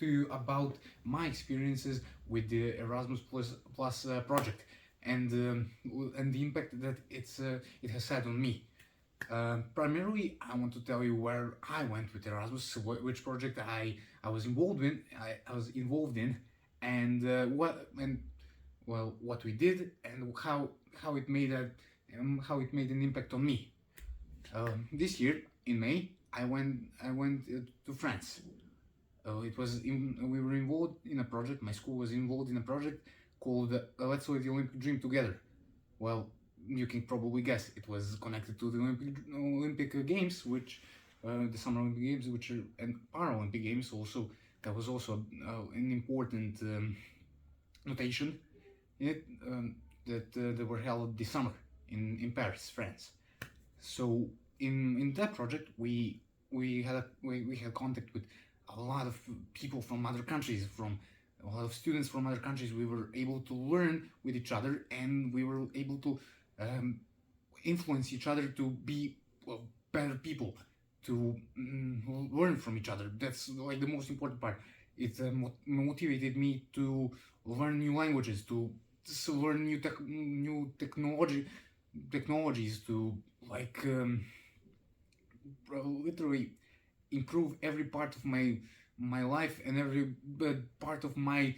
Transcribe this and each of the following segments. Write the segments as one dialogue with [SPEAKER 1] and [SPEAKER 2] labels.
[SPEAKER 1] to you about my experiences with the Erasmus Plus project and the impact that it has had on me. Primarily, I want to tell you where I went with Erasmus, which project I was involved in. I was involved in, and what we did and how it made an impact on me. This year in May, I went to France. We were involved in a project. My school was involved in a project called Let's Live the Olympic Dream Together. Well, you can probably guess it was connected to the Olympic Games, which the Summer Olympic Games, which are and Paralympic Games also. That was also an important notation in it, that they were held this summer in Paris, France. So in that project, we had contact with a lot of people from other countries, from a lot of students from other countries. We were able to learn with each other, and we were able to influence each other to be better people, to learn from each other. That's like the most important part. It motivated me to learn new languages, to learn new technologies, to literally improve every part of my life and every part of my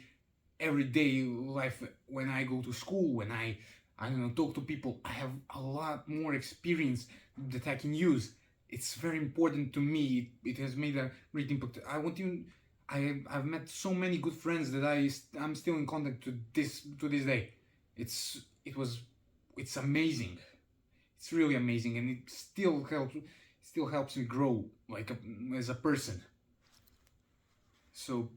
[SPEAKER 1] everyday life. When I go to school, when I don't know, talk to people, I have a lot more experience that I can use. It's very important to me. It has made a great impact. I've met so many good friends that I'm still in contact to this day. It's amazing. It's really amazing, and it still helps me grow as a person. So